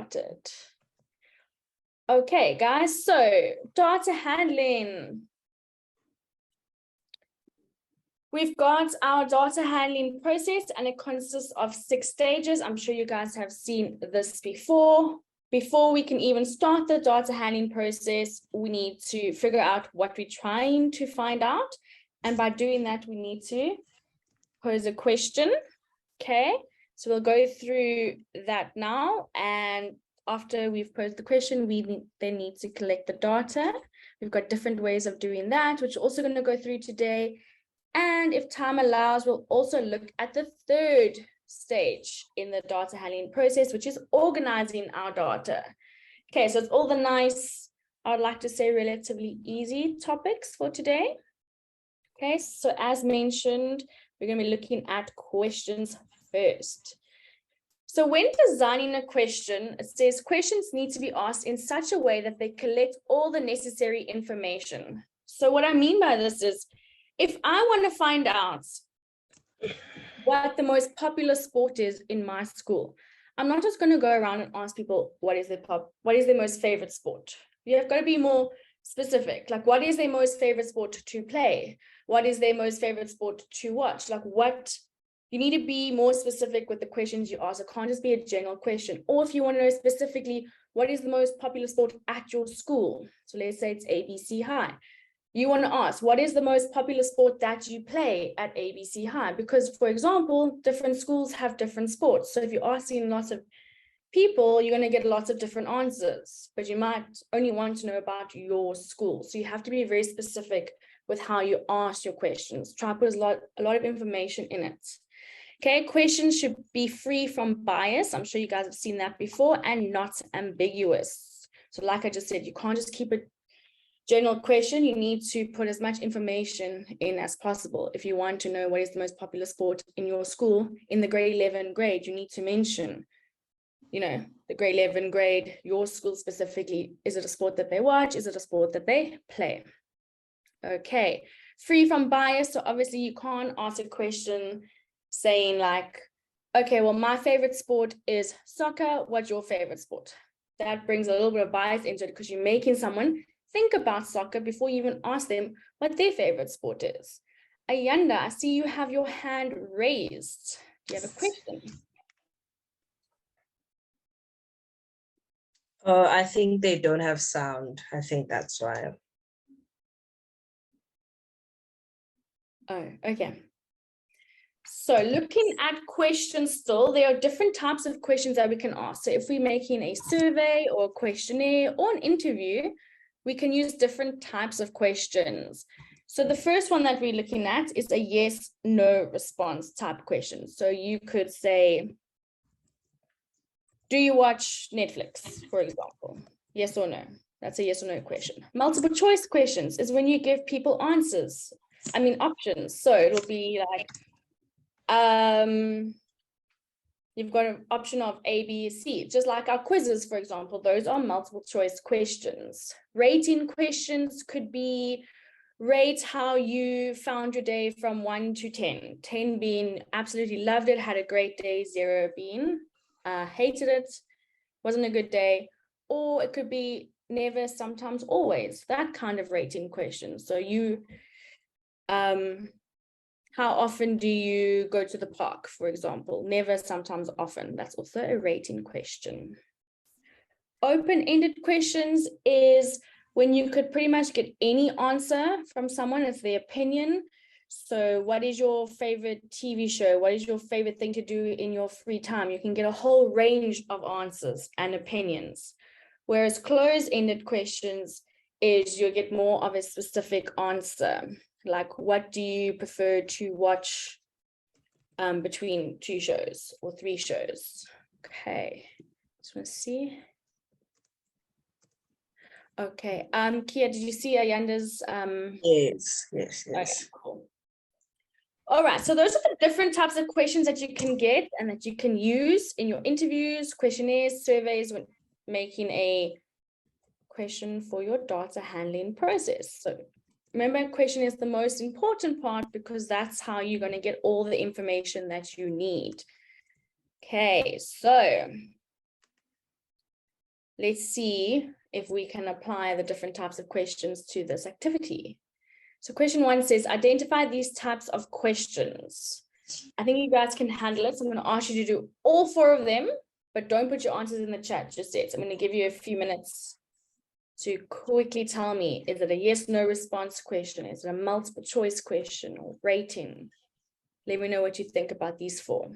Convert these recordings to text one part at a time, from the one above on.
started. Okay, guys, so data handling. We've got our data handling process and it consists of 6 stages. I'm sure you guys have seen this before. Before we can even start the data handling process, we need to figure out what we're trying to find out. And by doing that, we need to pose a question. Okay, so we'll go through that now. And after we've posed the question, we then need to collect the data. We've got different ways of doing that, which we're also going to go through today. And if time allows, we'll also look at the 3rd stage in the data handling process, which is organizing our data. Okay, so it's all the nice, I would like to say relatively easy topics for today. Okay, so as mentioned, we're going to be looking at questions first. So when designing a question, it says questions need to be asked in such a way that they collect all the necessary information. So what I mean by this is, if I want to find out what the most popular sport is in my school, I'm not just going to go around and ask people what is their most favorite sport. You have got to be more specific. Like, what is their most favorite sport to play? What is their most favorite sport to watch? Like, what you need to be more specific with the questions you ask. It can't just be a general question. Or if you want to know specifically what is the most popular sport at your school, so let's say it's ABC High. You want to ask, what is the most popular sport that you play at ABC High? Because, for example, different schools have different sports. So if you're asking lots of people, you're going to get lots of different answers, but you might only want to know about your school. So you have to be very specific with how you ask your questions. Try to put a lot of information in it. Okay, questions should be free from bias. I'm sure you guys have seen that before, and not ambiguous. So like I just said, you can't just keep it general question. You need to put as much information in as possible. If you want to know what is the most popular sport in your school, in the grade 11 grade, you need to mention, you know, the grade 11 grade, your school specifically. Is it a sport that they watch? Is it a sport that they play? Okay, free from bias. So obviously you can't ask a question saying like, okay, well, my favorite sport is soccer. What's your favorite sport? That brings a little bit of bias into it because you're making someone think about soccer before you even ask them what their favorite sport is. Ayanda, I see you have your hand raised. Do you have a question? I think they don't have sound. I think that's why. Oh, okay. So looking at questions still, there are different types of questions that we can ask. So if we're making a survey or a questionnaire or an interview, we can use different types of questions. So the first one that we're looking at is a yes, no response type question. So you could say, do you watch Netflix, for example? Yes or no? That's a yes or no question. Multiple choice questions is when you give people answers. I mean, options. So it'll be like, you've got an option of A, B, C, just like our quizzes, for example. Those are multiple choice questions. Rating questions could be, rate how you found your day from 1 to 10. 10 being absolutely loved it, had a great day, 0 being hated it, wasn't a good day. Or it could be never, sometimes, always, that kind of rating question. So you, how often do you go to the park, for example? Never, sometimes, often. That's also a rating question. Open-ended questions is when you could pretty much get any answer from someone. It's their opinion. So what is your favorite TV show? What is your favorite thing to do in your free time? You can get a whole range of answers and opinions. Whereas closed-ended questions is you'll get more of a specific answer. Like, what do you prefer to watch between 2 shows or 3 shows? Okay, just want to see. Okay, Kia, did you see Ayanda's? Yes. Okay, cool. All right, so those are the different types of questions that you can get and that you can use in your interviews, questionnaires, surveys when making a question for your data handling process. So remember, question is the most important part because that's how you're going to get all the information that you need. Okay, so let's see if we can apply the different types of questions to this activity. So question 1 says, identify these types of questions. I think you guys can handle it. So I'm going to ask you to do all 4 of them, but don't put your answers in the chat just yet. So I'm going to give you a few minutes to quickly tell me, is it a yes, no response question? Is it a multiple choice question or rating? Let me know what you think about these 4.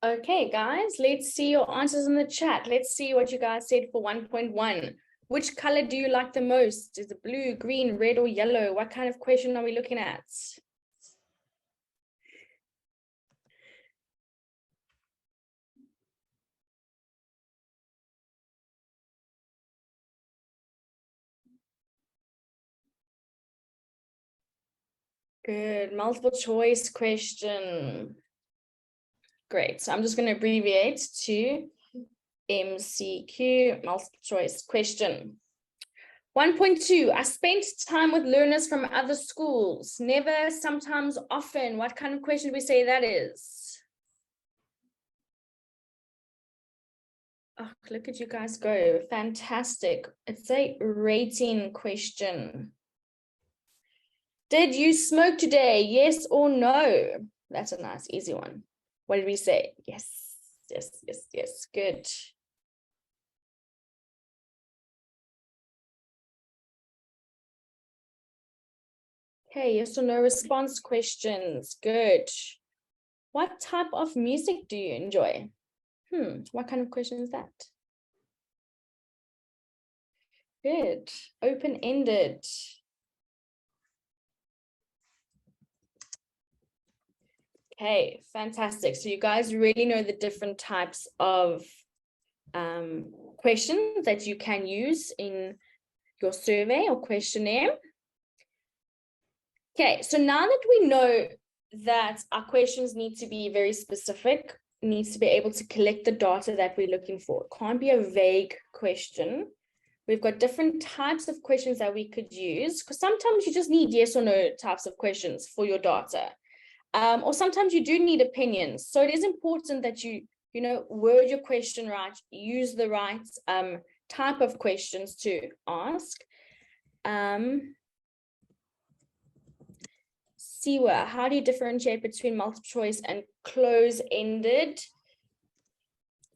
Okay, guys, let's see your answers in the chat. Let's see what you guys said for 1.1. Which color do you like the most? Is it blue, green, red, or yellow? What kind of question are we looking at? Good, multiple choice question. Great, so I'm just going to abbreviate to MCQ, multiple choice question. 1.2, I spent time with learners from other schools. Never, sometimes, often. What kind of question do we say that is? Oh, look at you guys go. Fantastic. It's a rating question. Did you smoke today? Yes or no? That's a nice, easy one. What did we say? Yes, yes, yes, yes. Good. Okay, yes or no response questions. Good. What type of music do you enjoy? What kind of question is that? Good. Open-ended. Okay, fantastic. So you guys really know the different types of questions that you can use in your survey or questionnaire. Okay, so now that we know that our questions need to be very specific, needs to be able to collect the data that we're looking for. It can't be a vague question. We've got different types of questions that we could use, because sometimes you just need yes or no types of questions for your data. Or sometimes you do need opinions. So it is important that you word your question right, use the right type of questions to ask. Siwa, how do you differentiate between multiple choice and close-ended?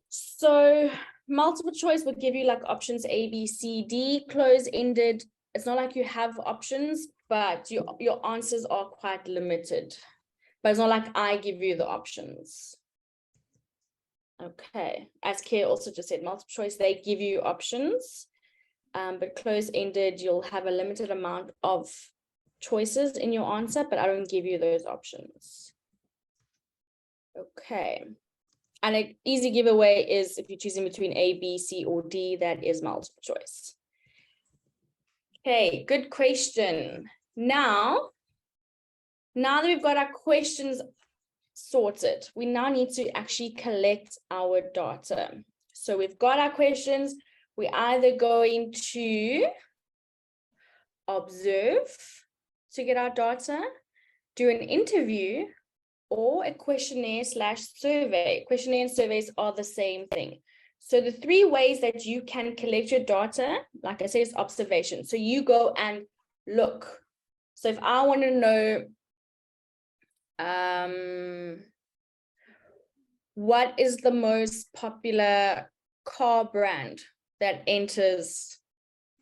So multiple choice would give you like options A, B, C, D. Close-ended, it's not like you have options, but your answers are quite limited. But it's not like I give you the options. Okay, as Kay also just said, multiple choice, they give you options. But close-ended, you'll have a limited amount of choices in your answer, but I don't give you those options. Okay. And an easy giveaway is if you're choosing between A, B, C, or D, that is multiple choice. Okay, good question. Now that we've got our questions sorted, we now need to actually collect our data. So we've got our questions. We're either going to observe to get our data, do an interview, or a questionnaire/survey. Questionnaire and surveys are the same thing. So the 3 ways that you can collect your data, like I said, is observation. So you go and look. So if I want to know what is the most popular car brand that enters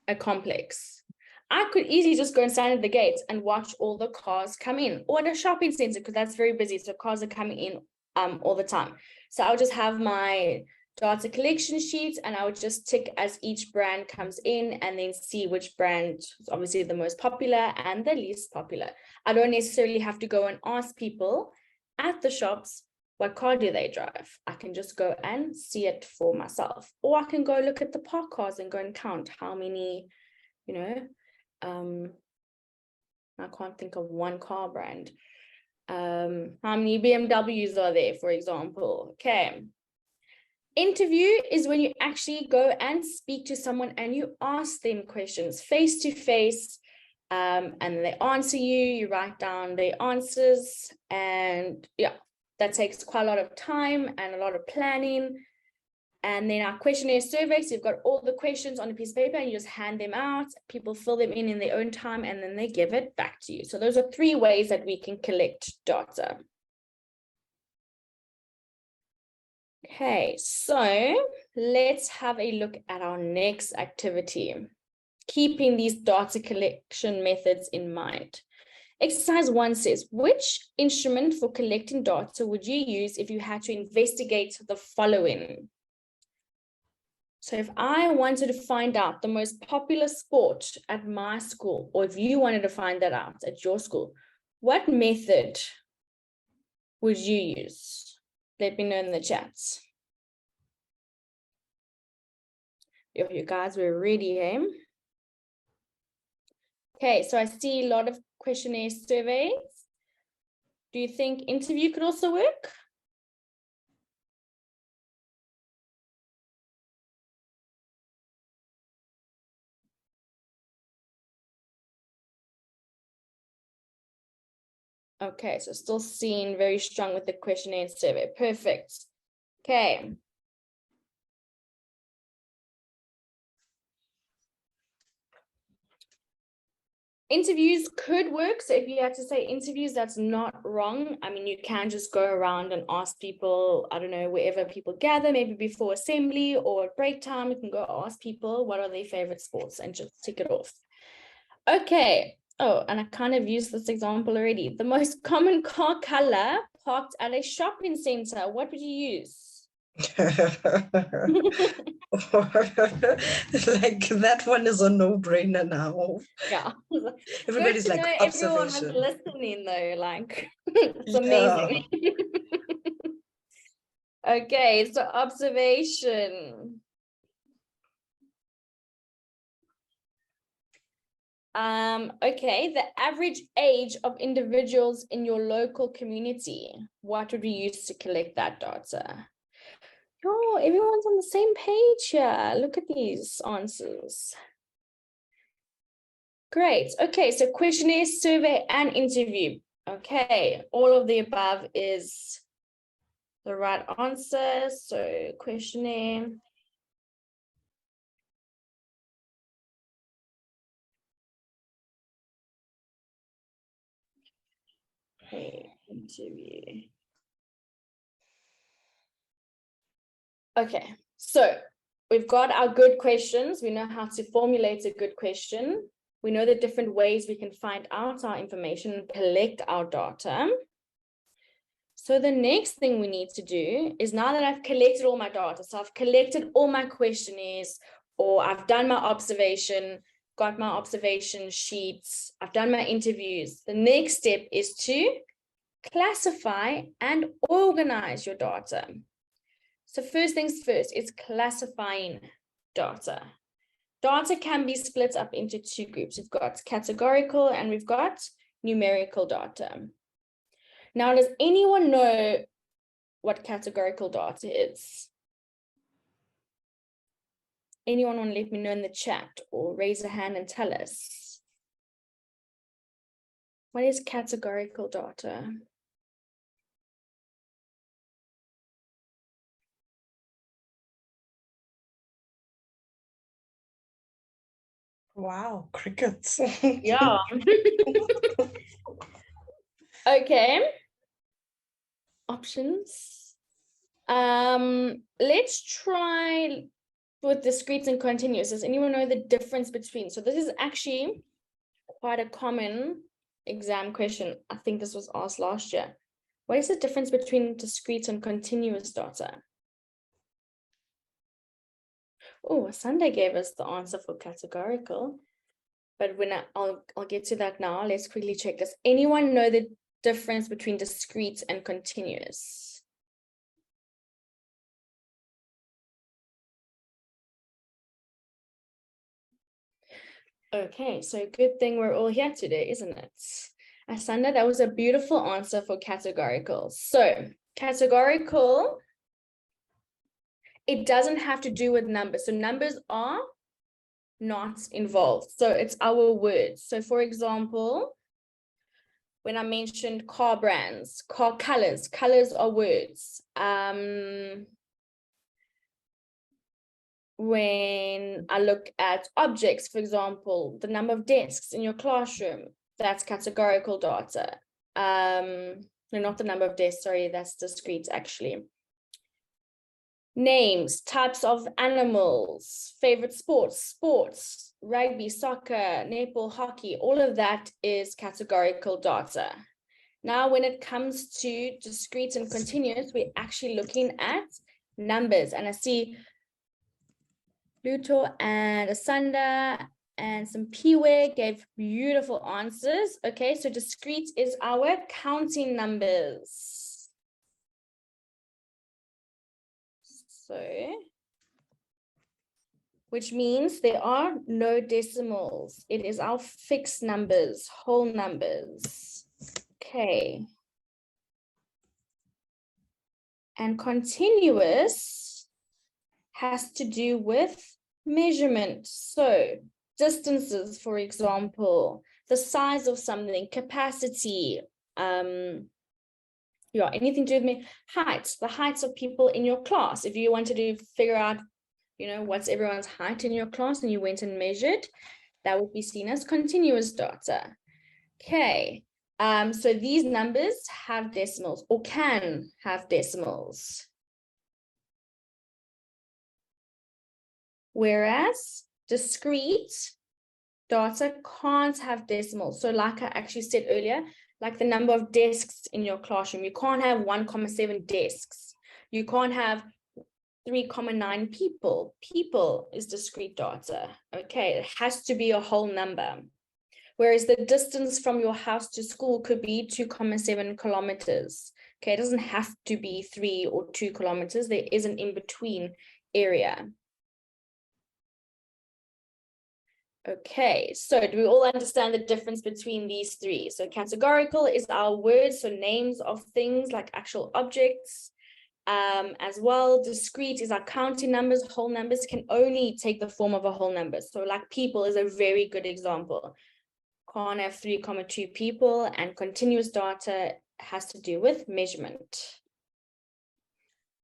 a complex, I could easily just go and stand at the gates and watch all the cars come in, or at a shopping center, because that's very busy. So cars are coming in all the time. So I'll just have my data collection sheet, and I would just tick as each brand comes in and then see which brand is obviously the most popular and the least popular. I don't necessarily have to go and ask people at the shops, what car do they drive? I can just go and see it for myself. Or I can go look at the park cars and go and count how many, you know, I can't think of one car brand. How many BMWs are there, for example? Okay. Interview is when you actually go and speak to someone and you ask them questions face to face, and they answer you, you write down their answers, and yeah, that takes quite a lot of time and a lot of planning. And then our questionnaire surveys, you've got all the questions on a piece of paper and you just hand them out. People fill them in their own time and then they give it back to you. So those are 3 ways that we can collect data. Okay, so let's have a look at our next activity, keeping these data collection methods in mind. Exercise 1 says, which instrument for collecting data would you use if you had to investigate the following? So if I wanted to find out the most popular sport at my school, or if you wanted to find that out at your school, what method would you use? Let me know in the chat. If you guys were ready, eh? Okay, so I see a lot of questionnaire surveys. Do you think interview could also work? Okay, so still seen very strong with the questionnaire survey. Perfect. Okay. Interviews could work. So if you had to say interviews, that's not wrong. I mean, you can just go around and ask people, I don't know, wherever people gather, maybe before assembly or at break time, you can go ask people what are their favorite sports and just tick it off. Okay. Oh, and I kind of used this example already. The most common car color parked at a shopping center. What would you use? Like that one is a no-brainer now. Yeah. Everybody's like everyone was observation. listening though, like it's amazing. Okay, so observation. Okay, the average age of individuals in your local community. What would we use to collect that data? Oh, everyone's on the same page here. Look at these answers. Great. Okay, so questionnaire, survey, and interview. Okay, all of the above is the right answer. So questionnaire. Okay, interview. Okay, so we've got our good questions. We know how to formulate a good question. We know the different ways we can find out our information and collect our data. So the next thing we need to do is, now that I've collected all my data, so I've collected all my questionnaires, or I've done my observation, got my observation sheets, I've done my interviews. The next step is to classify and organize your data. So first things first, it's classifying data. Data can be split up into 2 groups. We've got categorical and we've got numerical data. Now, does anyone know what categorical data is? Anyone want to let me know in the chat or raise a hand and tell us? What is categorical data? Wow, crickets. Yeah. Okay. Options. Let's try with discrete and continuous. Does anyone know the difference between? So this is actually quite a common exam question. I think this was asked last year. What is the difference between discrete and continuous data? Oh, Sunday gave us the answer for categorical. But I'll get to that now. Let's quickly check this. Anyone know the difference between discrete and continuous? Okay, so good thing we're all here today, isn't it? Asanda, that was a beautiful answer for categorical. So categorical, it doesn't have to do with numbers. So numbers are not involved. So it's our words. So for example, when I mentioned car brands, car colors, colors are words. When I look at objects, for example, the number of desks in your classroom, that's categorical data. No, not the number of desks, sorry, that's discrete actually. Names, types of animals, favorite sports, rugby, soccer, netball, hockey, all of that is categorical data. Now, when it comes to discrete and continuous, we're actually looking at numbers, and I see Luto and Asanda and some Piwe gave beautiful answers. Okay, so discrete is our counting numbers. So, which means there are no decimals. It is our fixed numbers, whole numbers. Okay. And continuous has to do with measurement. So distances, for example, the size of something, capacity, anything to do with heights, the heights of people in your class. If you wanted to figure out, what's everyone's height in your class and you went and measured, that would be seen as continuous data. Okay, so these numbers have decimals or can have decimals. Whereas discrete data can't have decimals. So like I actually said earlier, like the number of desks in your classroom, you can't have 1,7 desks. You can't have 3,9 people. People is discrete data. Okay, it has to be a whole number. Whereas the distance from your house to school could be 2,7 kilometers. Okay, it doesn't have to be 3 or 2 kilometers. There is an in-between area. Okay, so do we all understand the difference between these three? So categorical is our words, so names of things like actual objects. As well, discrete is our counting numbers. Whole numbers can only take the form of a whole number. So like people is a very good example. Can't have 3,2 people, and continuous data has to do with measurement.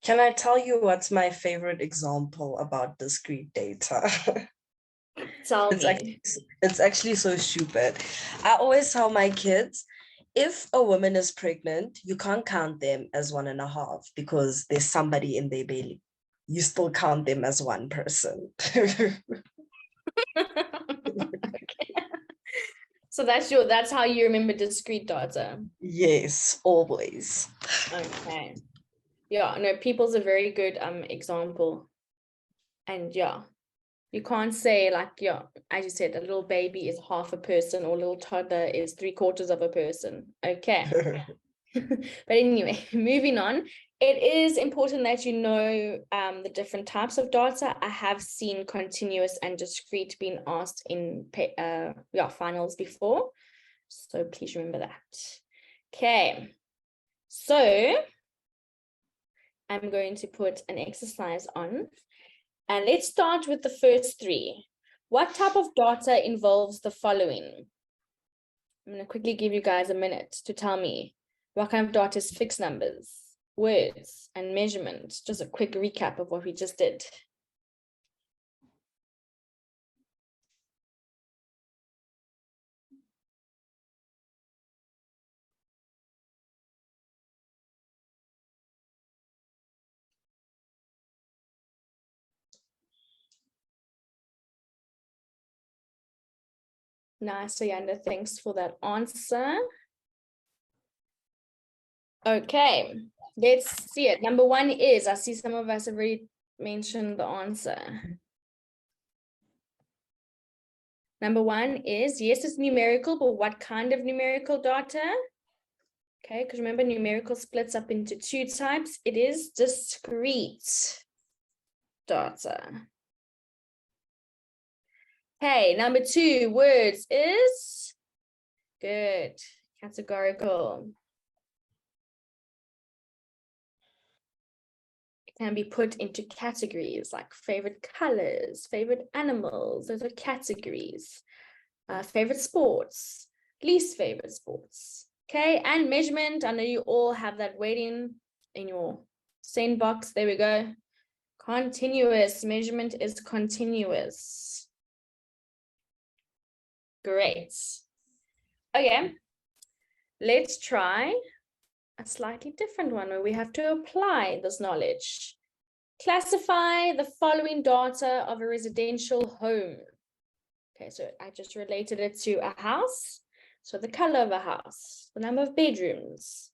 Can I tell you what's my favorite example about discrete data? Tell me. It's actually so stupid. I always tell my kids, if a woman is pregnant, you can't count them as 1.5 because there's somebody in their belly. You still count them as one person. So that's how you remember discrete data. Yes, always. Okay. Yeah, no, people's a very good example. And yeah, you can't say like, yeah, as you said, a little baby is half a person or a little toddler is 3/4 of a person. Okay. But anyway, moving on. It is important that you know the different types of data. I have seen continuous and discrete being asked in finals before. So please remember that. Okay. So I'm going to put an exercise on. And let's start with the first three. What type of data involves the following? I'm going to quickly give you guys a minute to tell me what kind of data is fixed numbers, words, and measurement. Just a quick recap of what we just did. Nice, Yanda. Thanks for that answer. Okay, let's see it. Number one is, I see some of us have already mentioned the answer. Number one is, yes, it's numerical, but what kind of numerical data? Okay, because remember, numerical splits up into two types. It is discrete data. Okay, number two, words is good, categorical. It can be put into categories like favorite colors, favorite animals. Those are categories. Favorite sports, least favorite sports. Okay, and measurement. I know you all have that waiting in your same box. There we go. Continuous. Measurement is continuous. Great. Okay, let's try a slightly different one where we have to apply this knowledge. Classify the following data of a residential home. Okay, so I just related it to a house. So the color of a house, the number of bedrooms.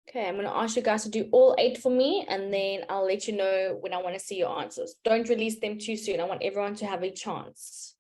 Okay, I'm going to ask you guys to do all 8 for me, and then I'll let you know when I want to see your answers. Don't release them too soon. I want everyone to have a chance.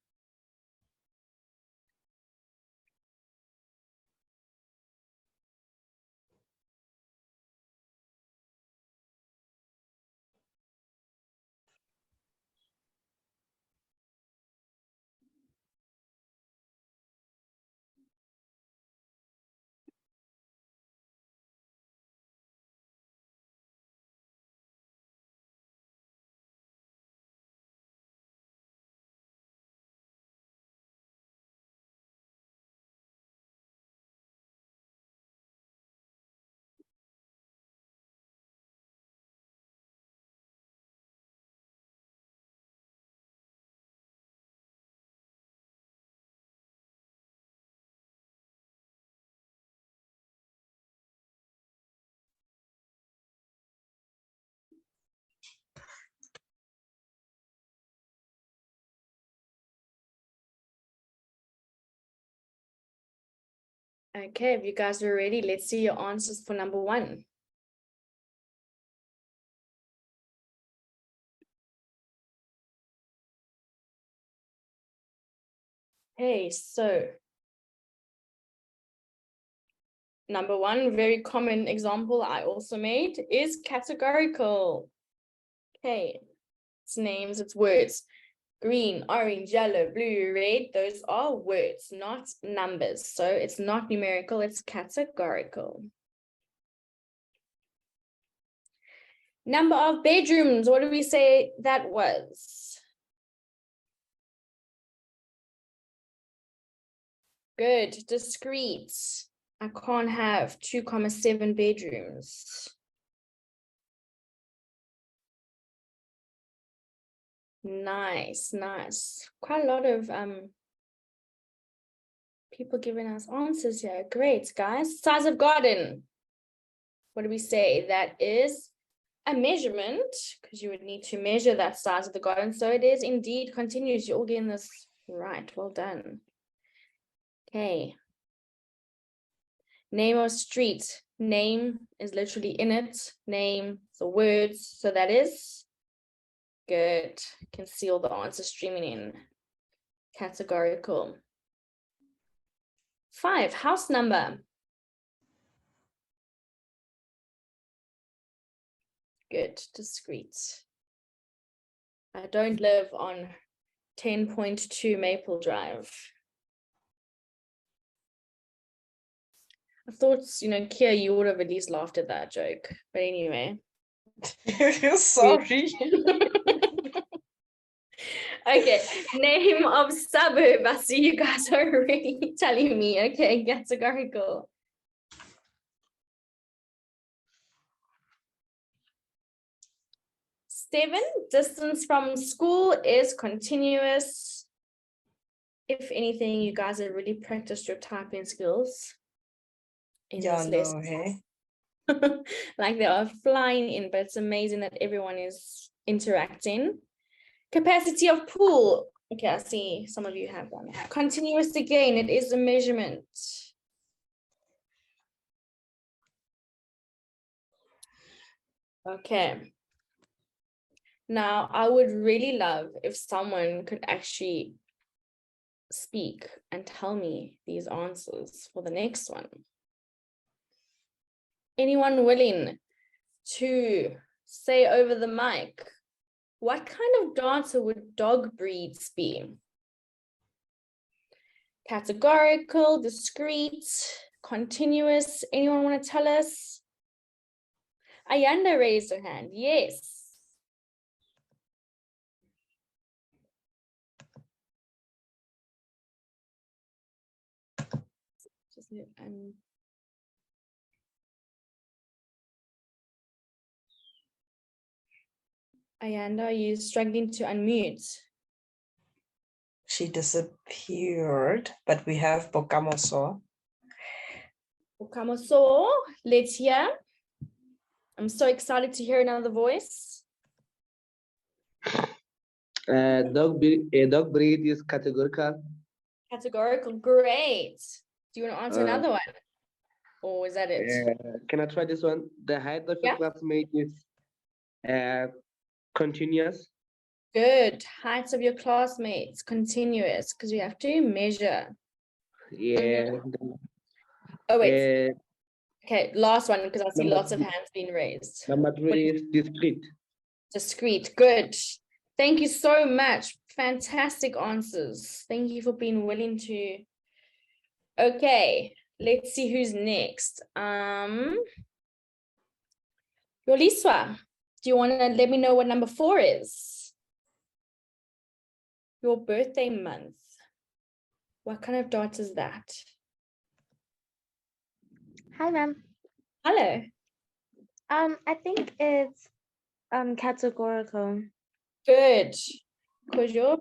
Okay, if you guys are ready, let's see your answers for number 1. Okay, so number 1, very common example I also made is categorical. Okay, it's names, it's words. Green, orange, yellow, blue, red, those are words, not numbers. So it's not numerical, it's categorical. Number of bedrooms, what do we say that was? Good, discrete. I can't have 2,7 bedrooms. Nice, nice. Quite a lot of people giving us answers here. Great, guys. Size of garden. What do we say? That is a measurement, because you would need to measure that size of the garden. So it is indeed continuous. You're all getting this right. Well done. Okay. Name of street. Name is literally in it. Name, the words. So that is good. You can see all the answers streaming in. Categorical. 5, house number. Good, discrete. I don't live on 10.2 Maple Drive. I thought, Kia, you would have at least laughed at that joke. But anyway. Sorry. Okay, name of suburb. I see you guys are already telling me. Okay, categorical. Seven, distance from school is continuous. If anything, you guys have really practiced your typing skills in this lesson. Hey? Like they are flying in, but it's amazing that everyone is interacting. Capacity of pool. Okay, I see some of you have one. Continuous again, it is a measurement. Okay. Now, I would really love if someone could actually speak and tell me these answers for the next one? Anyone willing to say over the mic, what kind of data would dog breeds be? Categorical, discrete, continuous. Anyone want to tell us? Ayanda raised her hand. Yes. Ayanda, are you struggling to unmute? She disappeared, but we have Bokamoso. Bokamoso, let's hear. I'm so excited to hear another voice. Dog breed is categorical. Categorical, great. Do you want to answer another one? Or is that it? Can I try this one? The height of your classmate is continuous. Good. Heights of your classmates, continuous, because we have to measure. Yeah. Oh, wait. Okay, last one, because I see lots of hands being raised. Number 3 is discrete. Discrete, good. Thank you so much. Fantastic answers. Thank you for being willing to. Okay, let's see who's next. Yoliswa, do you want to let me know what number 4 is? Your birthday month. What kind of dot is that? Hi, ma'am. Hello. I think it's categorical. Good. Because you're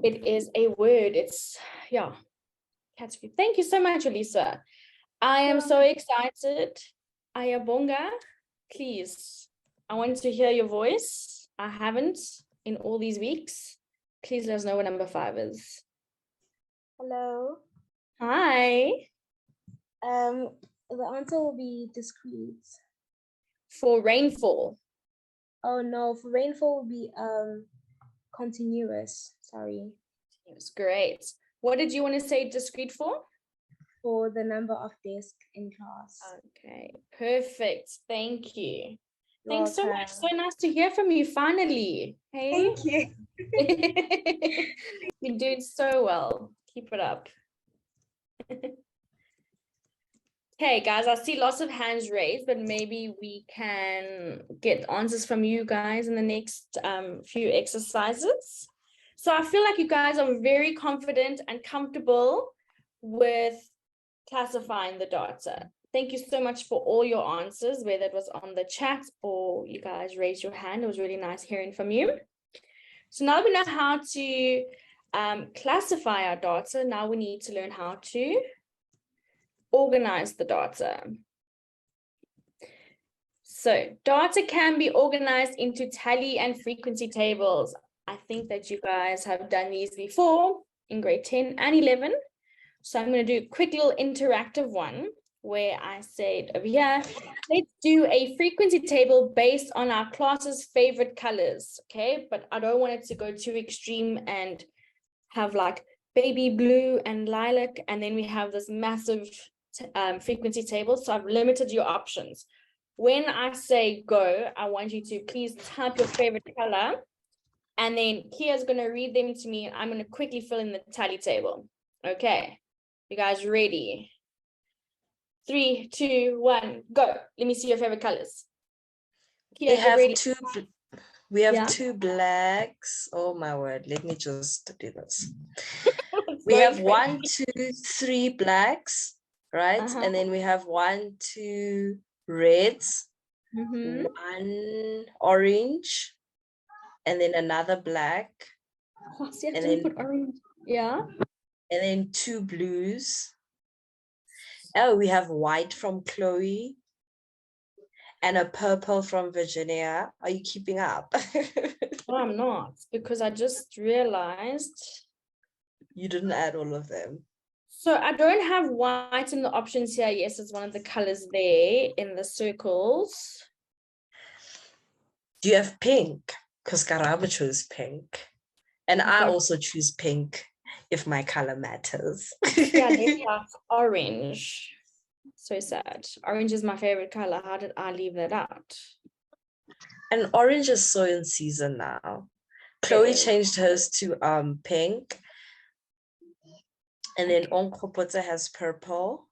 it is a word. It's category. Thank you so much, Elisa. I am so excited. Ayabonga, please. I want to hear your voice. I haven't in all these weeks. Please let us know what number 5 is. Hello. Hi. The answer will be discrete. For rainfall. Oh no, for rainfall will be continuous. Sorry. It's great. What did you want to say discrete for? For the number of desks in class. Okay, perfect. Thank you. You're Thanks so much. So nice to hear from you finally. Hey. Thank you. You're doing so well. Keep it up. Okay, guys, I see lots of hands raised, but maybe we can get answers from you guys in the next few exercises. So I feel like you guys are very confident and comfortable with classifying the data. Thank you so much for all your answers, whether it was on the chat or you guys raised your hand. It was really nice hearing from you. So now we know how to classify our data. Now we need to learn how to organize the data. So data can be organized into tally and frequency tables. I think that you guys have done these before in grade 10 and 11. So I'm going to do a quick little interactive one where I said over here, let's do a frequency table based on our class's favorite colors. Okay, but I don't want it to go too extreme and have like baby blue and lilac, and then we have this massive frequency table. So I've limited your options. When I say go, I want you to please type your favorite color, and then Kia's going to read them to me. I'm going to quickly fill in the tally table. Okay, you guys ready? 3, 2, 1, go. Let me see your favorite colors. Kia, we have two blacks. Oh my word, let me just do this. We have 1, 2, 3 blacks, right? And then we have 1, 2 reds, 1 orange, and then another black. Oh, see, and then put orange. Yeah. And then 2 blues. Oh, we have white from Chloe and a purple from Virginia. Are you keeping up? No, I'm not, because I just realized you didn't add all of them. So I don't have white in the options here. Yes, it's one of the colors there in the circles. Do you have pink? Because Karabo chose pink. And I also choose pink if my color matters. Yeah, they have orange. So sad. Orange is my favorite color. How did I leave that out? And orange is so in season now. Chloe changed hers to pink. And then Onkopota has purple.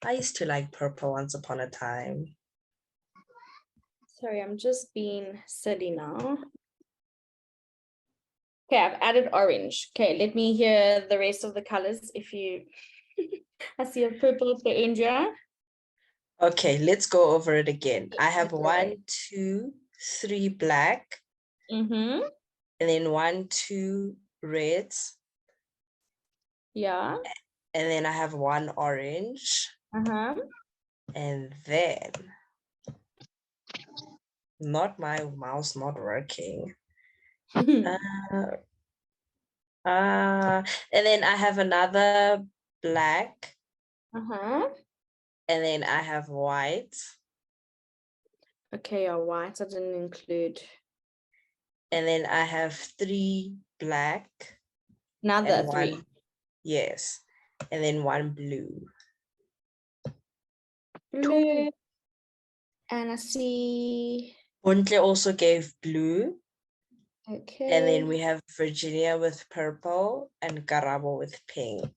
I used to like purple once upon a time. Sorry, I'm just being silly now. Okay, I've added orange. Okay, let me hear the rest of the colors. If you, I see a purple at the end, yeah. Okay, let's go over it again. I have 1, 2, 3 black. Mm-hmm. And then 1, 2 reds. Yeah. And then I have 1 orange. Uh-huh. And then, not my mouse not working. And then I have another black. Uh-huh. And then I have white. Okay, your white I didn't include. And then I have 3 black. Another 1, 3. yes. And then 1 blue. Blue. And I see. Buntle also gave blue. Okay. And then we have Virginia with purple and Karabo with pink.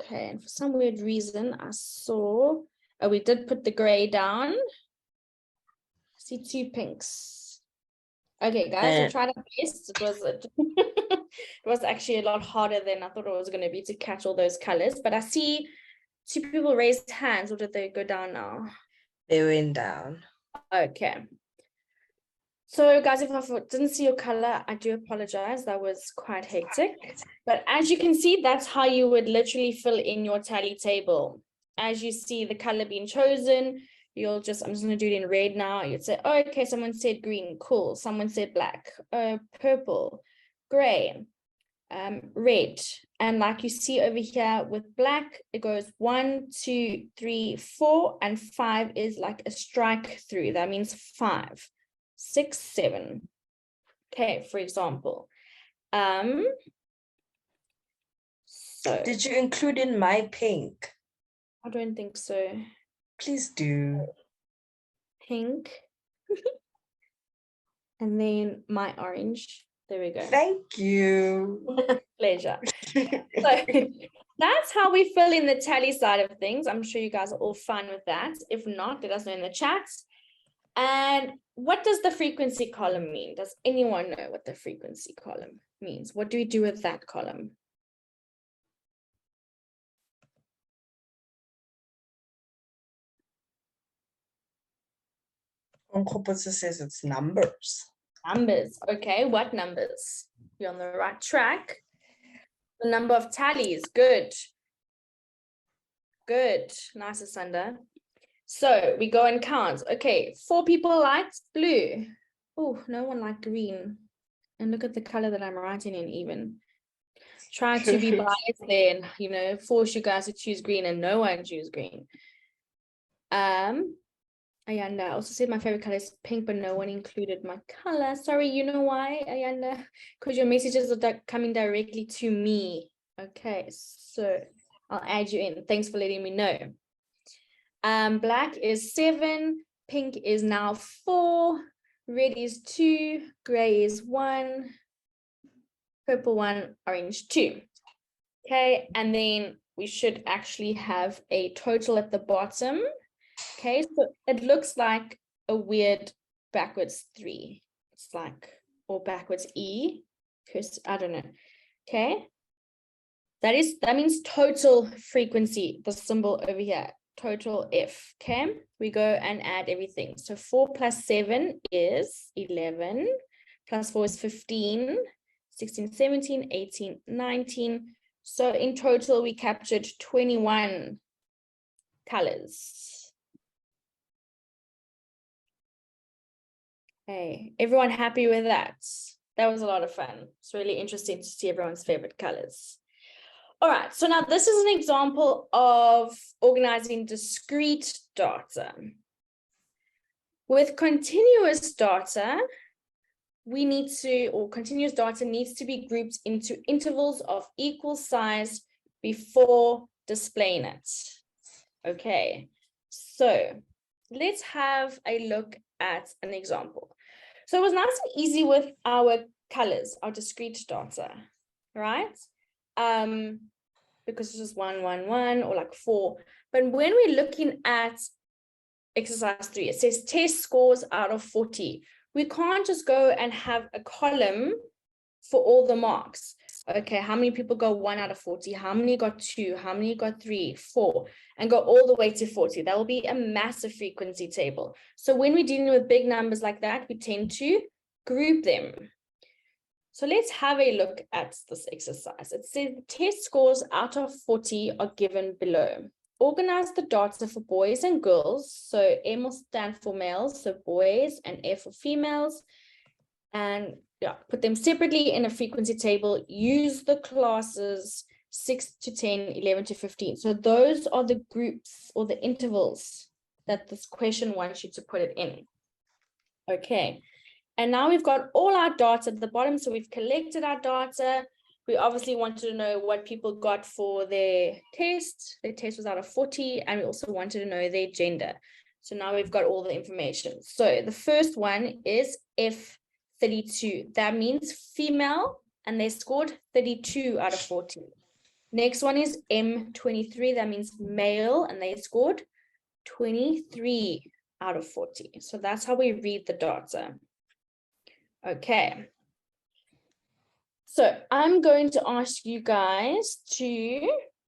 Okay, and for some weird reason, I saw, we did put the gray down. I see 2 pinks. Okay, guys, we tried our best. It was actually a lot harder than I thought it was going to be to catch all those colors. But I see 2 people raised hands, or did they go down now? They went down. Okay. So guys, if I didn't see your color, I do apologize. That was quite hectic. But as you can see, that's how you would literally fill in your tally table. As you see the color being chosen, I'm just going to do it in red now. You'd say, oh, okay, someone said green, cool. Someone said black, purple, gray, red. And like you see over here with black, it goes 1, 2, 3, 4, and 5 is like a strike through. That means 5. 6, 7. Okay, for example. So did you include in my pink? I don't think so. Please do. Pink. And then my orange. There we go. Thank you. Pleasure. So that's how we fill in the tally side of things. I'm sure you guys are all fine with that. If not, let us know in the chat. And what does the frequency column mean? Does anyone know what the frequency column means? What do we do with that column? Onkopotsa says it's numbers. Numbers. Okay, what numbers? You're on the right track. The number of tallies. Good. Good. Nice, Asanda. So we go and count. Okay, 4 people liked blue. Oh, no one liked green. And look at the color that I'm writing in even. Try to be biased there and, force you guys to choose green and no one choose green. Ayanda also said my favorite color is pink, but no one included my color. Sorry, you know why, Ayanda? Because your messages are coming directly to me. Okay, so I'll add you in. Thanks for letting me know. Black is 7, pink is now 4, red is 2, gray is 1, purple 1, orange 2. Okay, and then we should actually have a total at the bottom. Okay, so it looks like a weird backwards 3. It's like, or backwards E, because I don't know. Okay, that means total frequency, the symbol over here, total F. Okay, we go and add everything. So 4 plus 7 is 11, plus 4 is 15, 16, 17, 18, 19. So in total, we captured 21 colors. Hey, everyone happy with that? That was a lot of fun. It's really interesting to see everyone's favorite colors. All right, so now this is an example of organizing discrete data. With continuous data, we need to, or continuous data needs to be grouped into intervals of equal size before displaying it. Okay, so let's have a look at an example. So it was nice and easy with our colors, our discrete data, right? Because it's just 1, 1, 1, or like 4. But when we're looking at exercise 3, it says test scores out of 40. We can't just go and have a column for all the marks. Okay, how many people got 1 out of 40? How many got 2? How many got 3, 4? And go all the way to 40. That will be a massive frequency table. So when we're dealing with big numbers like that, we tend to group them. So let's have a look at this exercise. It says test scores out of 40 are given below. Organize the data for boys and girls. So M will stand for males, so boys, and F for females. And yeah, put them separately in a frequency table. Use the classes 6 to 10, 11 to 15. So those are the groups or the intervals that this question wants you to put it in. Okay. And now we've got all our data at the bottom. So we've collected our data. We obviously wanted to know what people got for their test. Their test was out of 40. And we also wanted to know their gender. So now we've got all the information. So the first one is F32. That means female, and they scored 32 out of 40. Next one is M23. That means male, and they scored 23 out of 40. So that's how we read the data. Okay. So I'm going to ask you guys to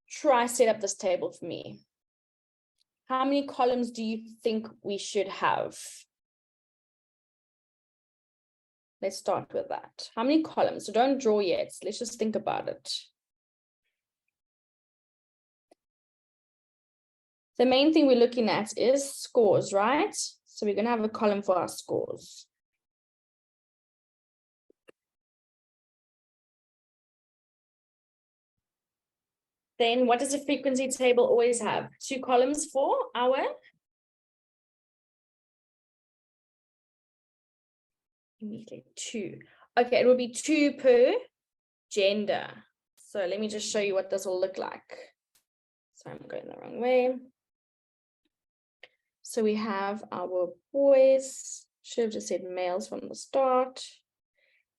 try set up this table for me. How many columns do you think we should have? Let's start with that. How many columns? So don't draw yet. Let's just think about it. The main thing we're looking at is scores, right? So we're going to have a column for our scores. Then what does a frequency table always have? 2 columns for our immediately 2. Okay, it will be 2 per gender. So let me just show you what this will look like. So I'm going the wrong way. So we have our boys, should have just said males from the start.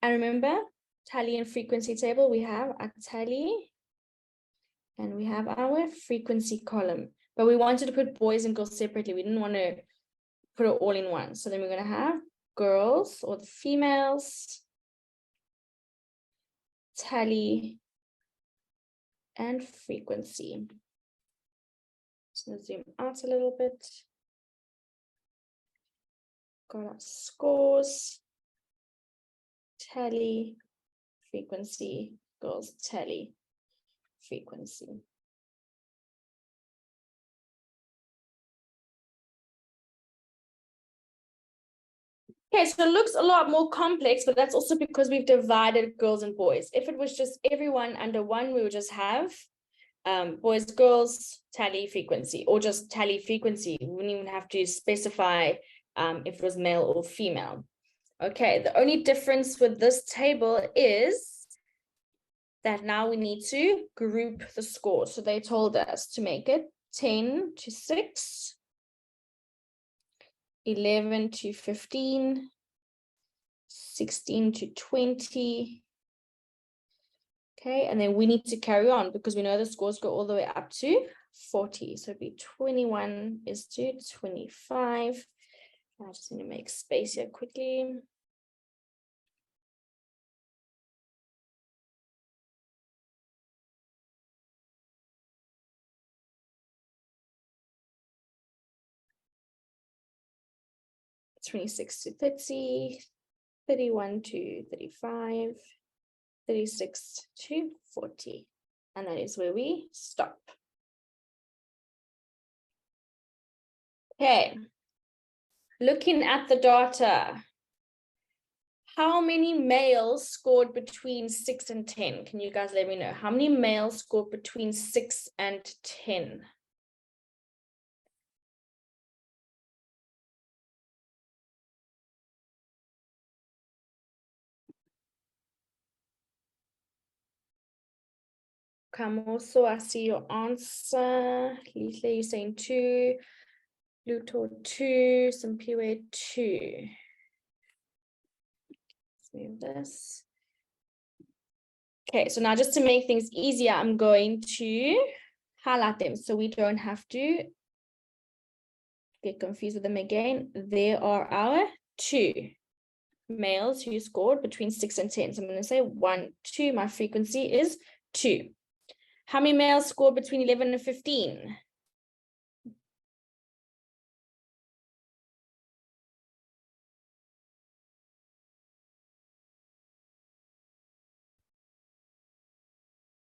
And remember, tally and frequency table, we have a tally and we have our frequency column. But we wanted to put boys and girls separately. We didn't want to put it all in one. So then we're going to have girls or the females, tally, and frequency. Just going to zoom out a little bit. Got our scores, tally, frequency, girls, tally, frequency. Okay, so it looks a lot more complex, but that's also because we've divided girls and boys. If it was just everyone under one, we would just have boys, girls, tally, frequency, or just tally, frequency. We wouldn't even have to specify if it was male or female. Okay, the only difference with this table is that now we need to group the scores. So they told us to make it 10 to 6, 11 to 15, 16 to 20. Okay, and then we need to carry on because we know the scores go all the way up to 40. So it'd be 21 is to 25. I just need to make space here quickly. (26 to 30, 31 to 35, 36 to 40. And that is where we stop. Okay. Looking at the data, how many males scored between 6 and 10? Can you guys let me know? How many males scored between 6 and 10? Kamoso, I see your answer. Lisa, you're saying 2. Luto 2. Simpiwe 2. Let's move this. Okay, so now just to make things easier, I'm going to highlight them so we don't have to get confused with them again. There are our 2 males who scored between 6 and 10. So I'm going to say 1, 2. My frequency is 2. How many males scored between 11 and 15?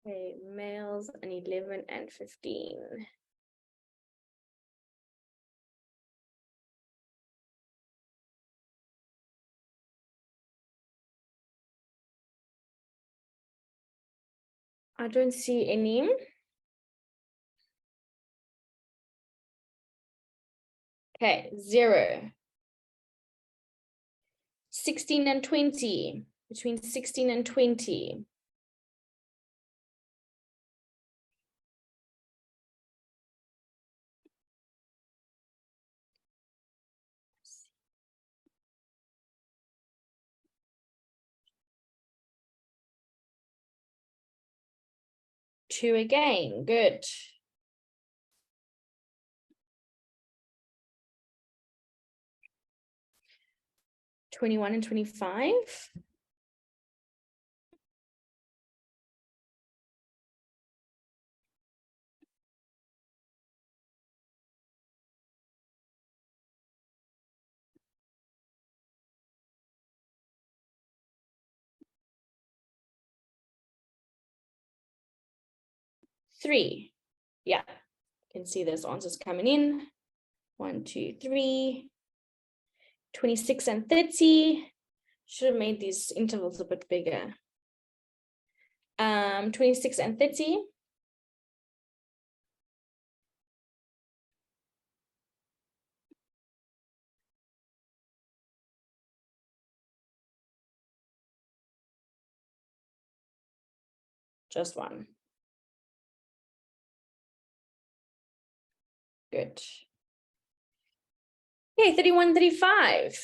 Okay, males and 11 and 15. I don't see any. Okay, 0. 16 and 20. Between 16 and 20. Two again, good. 21 and 25. Three. Yeah, you can see there's answers coming in. 1, 2, 3. 26 and 30. Should have made these intervals a bit bigger. 26 and 30. Just 1. Good. Okay, 31, 35.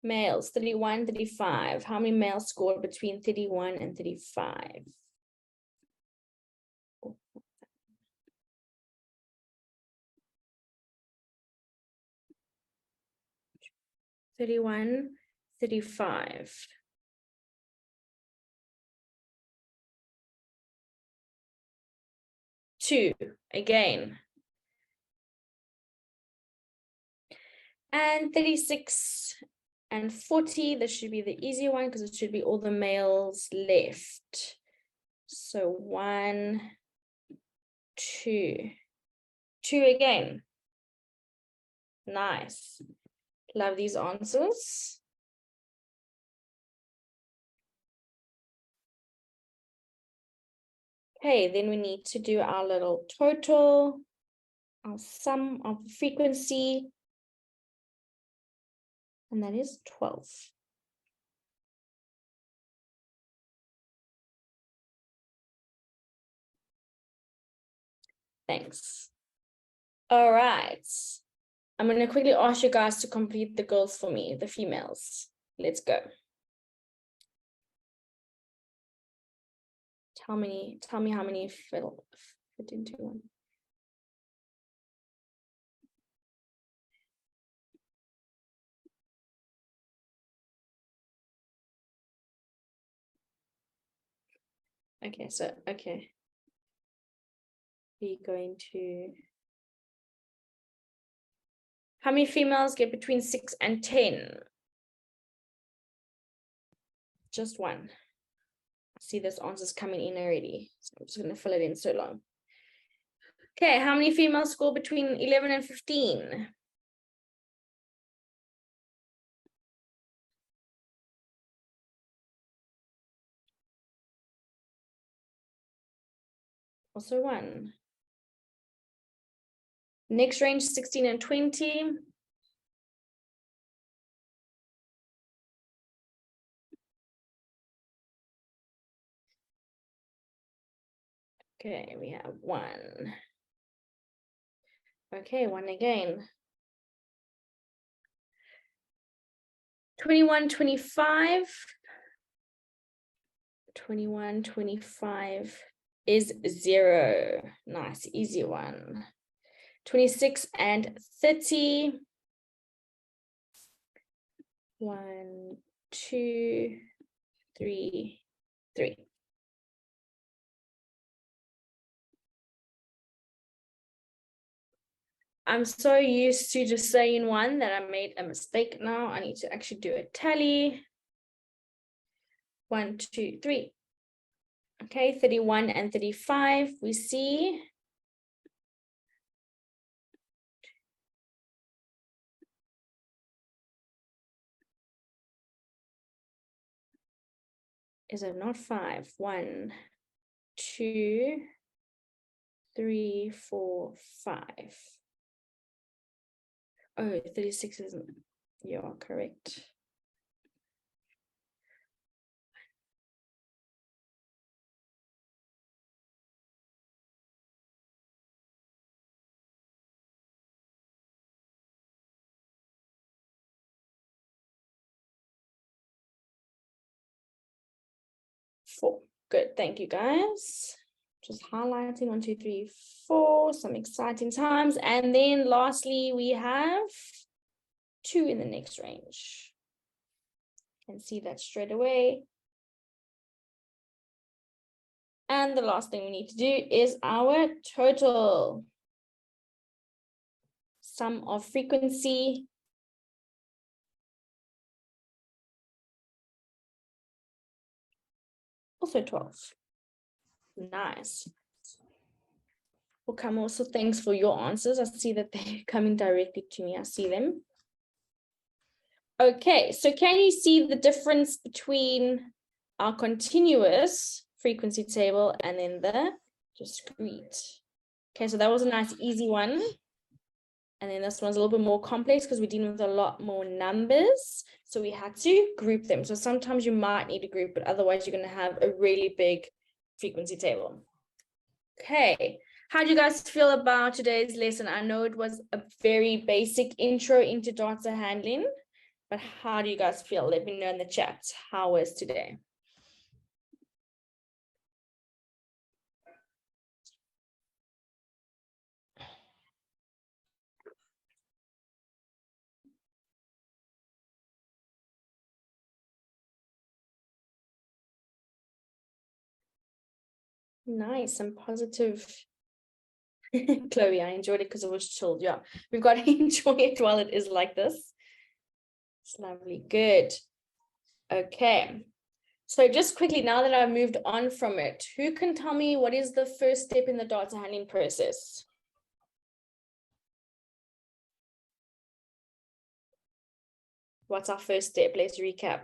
Males, 31, 35. How many males scored between 31 and 35? $31, $35. 2 again. And 36 and 40, this should be the easy one because it should be all the males left. So 1, 2. 2 again. Nice. Love these answers. Okay, then we need to do our little total, our sum of the frequency, and that is 12. Thanks. All right. I'm going to quickly ask you guys to complete the goals for me, the females. Let's go. Tell me how many fit into one. Okay, so, okay. We're going to... How many females get between 6 and 10? Just 1. I see this answer's coming in already. So I'm just going to fill it in so long. Okay, how many females score between 11 and 15? Also 1. Next range, 16 and 20. Okay, we have 1. Okay, 1 again. 21, 25. 21, 25 is 0. Nice, easy one. 26 and 30. 1, 2, 3, 3. I'm so used to just saying 1 that I made a mistake now. I need to actually do a tally. 1, 2, 3. Okay, 31 and 35, we see. Is it not 5? 1, 2, 3, 4, 5. Oh, 36 isn't. You are correct. Four. Good. Thank you, guys. Just highlighting 1, 2, 3, 4. Some exciting times. And then lastly, we have 2 in the next range. Can see that straight away. And the last thing we need to do is our total. Sum of frequency. Also 12. Nice. Well, come also, thanks for your answers. I see that they're coming directly to me. I see them. Okay, so can you see the difference between our continuous frequency table and then the discrete? Okay, so that was a nice easy one. And then this one's a little bit more complex because we're dealing with a lot more numbers. So we had to group them. So sometimes you might need to group, but otherwise you're going to have a really big frequency table. Okay, how do you guys feel about today's lesson? I know it was a very basic intro into data handling, but how do you guys feel? Let me know in the chat. How was today? Nice and positive. Chloe, I enjoyed it because it was chilled. Yeah, we've got to enjoy it while it is like this. It's lovely. Good. Okay. So just quickly, now that I've moved on from it, who can tell me what is the first step in the data handling process? What's our first step? Let's recap.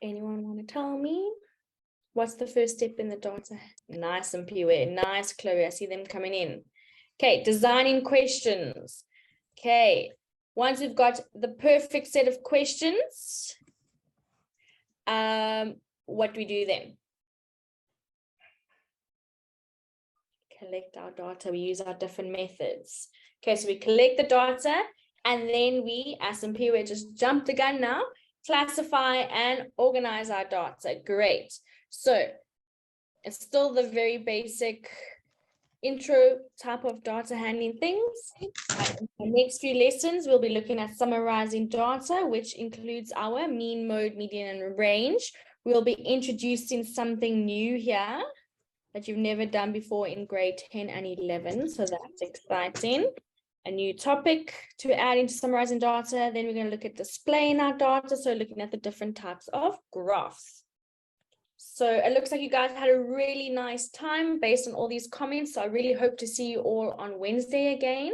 Anyone want to tell me? What's the first step in the data? Nice and Pee-wee. Nice, Chloe. I see them coming in. Okay, designing questions. Okay, once we've got the perfect set of questions, what do we do then? Collect our data. We use our different methods. Okay, so we collect the data and then we, as and Pee-wee just jumped the gun now, classify and organize our data. Great. So it's still the very basic intro type of data handling things. In the next few lessons, we'll be looking at summarizing data, which includes our mean, mode, median, and range. We'll be introducing something new here that you've never done before in grade 10 and 11. So that's exciting. A new topic to add into summarizing data. Then we're going to look at displaying our data. So looking at the different types of graphs. So it looks like you guys had a really nice time based on all these comments. So I really hope to see you all on Wednesday again.